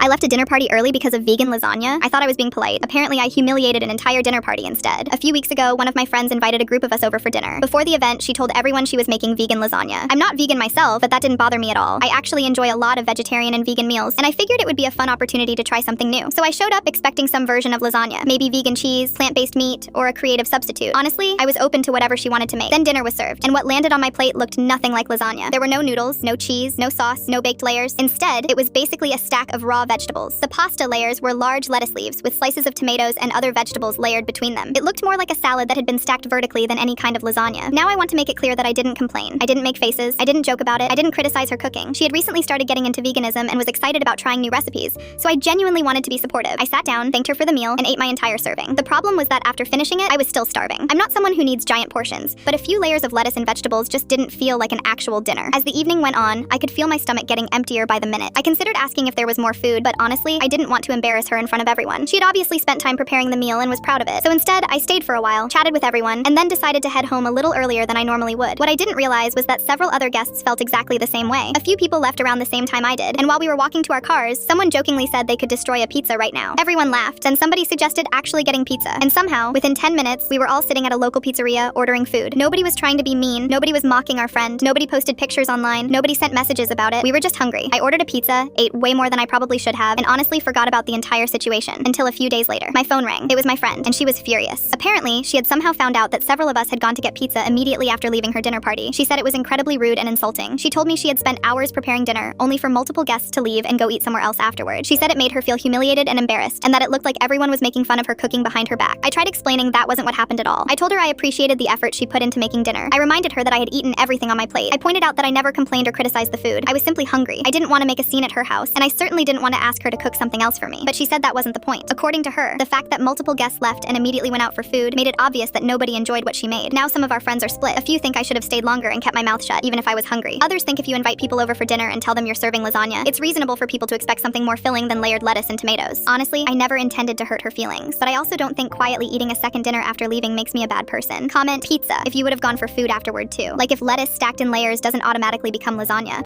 I left a dinner party early because of vegan lasagna. I thought I was being polite. Apparently, I humiliated an entire dinner party instead. A few weeks ago, one of my friends invited a group of us over for dinner. Before the event, she told everyone she was making vegan lasagna. I'm not vegan myself, but that didn't bother me at all. I actually enjoy a lot of vegetarian and vegan meals, and I figured it would be a fun opportunity to try something new. So I showed up expecting some version of lasagna. Maybe vegan cheese, plant-based meat, or a creative substitute. Honestly, I was open to whatever she wanted to make. Then dinner was served, and what landed on my plate looked nothing like lasagna. There were no noodles, no cheese, no sauce, no baked layers. Instead, it was basically a stack of raw vegetables. The pasta layers were large lettuce leaves with slices of tomatoes and other vegetables layered between them. It looked more like a salad that had been stacked vertically than any kind of lasagna. Now I want to make it clear that I didn't complain. I didn't make faces. I didn't joke about it. I didn't criticize her cooking. She had recently started getting into veganism and was excited about trying new recipes, so I genuinely wanted to be supportive. I sat down, thanked her for the meal, and ate my entire serving. The problem was that after finishing it, I was still starving. I'm not someone who needs giant portions, but a few layers of lettuce and vegetables just didn't feel like an actual dinner. As the evening went on, I could feel my stomach getting emptier by the minute. I considered asking if there was more food, but honestly, I didn't want to embarrass her in front of everyone. She had obviously spent time preparing the meal and was proud of it. So instead, I stayed for a while, chatted with everyone, and then decided to head home a little earlier than I normally would. What I didn't realize was that several other guests felt exactly the same way. A few people left around the same time I did, and while we were walking to our cars, someone jokingly said they could destroy a pizza right now. Everyone laughed, and somebody suggested actually getting pizza. And somehow, within 10 minutes, we were all sitting at a local pizzeria ordering food. Nobody was trying to be mean, nobody was mocking our friend, nobody posted pictures online, nobody sent messages about it. We were just hungry. I ordered a pizza, ate way more than I probably should have, and honestly forgot about the entire situation until a few days later. My phone rang. It was my friend, and she was furious. Apparently, she had somehow found out that several of us had gone to get pizza immediately after leaving her dinner party. She said it was incredibly rude and insulting. She told me she had spent hours preparing dinner, only for multiple guests to leave and go eat somewhere else afterward. She said it made her feel humiliated and embarrassed, and that it looked like everyone was making fun of her cooking behind her back. I tried explaining that wasn't what happened at all. I told her I appreciated the effort she put into making dinner. I reminded her that I had eaten everything on my plate. I pointed out that I never complained or criticized the food. I was simply hungry. I didn't want to make a scene at her house, and I certainly didn't want to ask her to cook something else for me. But she said that wasn't the point. According to her, the fact that multiple guests left and immediately went out for food made it obvious that nobody enjoyed what she made. Now some of our friends are split. A few think I should have stayed longer and kept my mouth shut, even if I was hungry. Others think if you invite people over for dinner and tell them you're serving lasagna, it's reasonable for people to expect something more filling than layered lettuce and tomatoes. Honestly, I never intended to hurt her feelings, but I also don't think quietly eating a second dinner after leaving makes me a bad person. Comment pizza if you would have gone for food afterward too. Like if lettuce stacked in layers doesn't automatically become lasagna.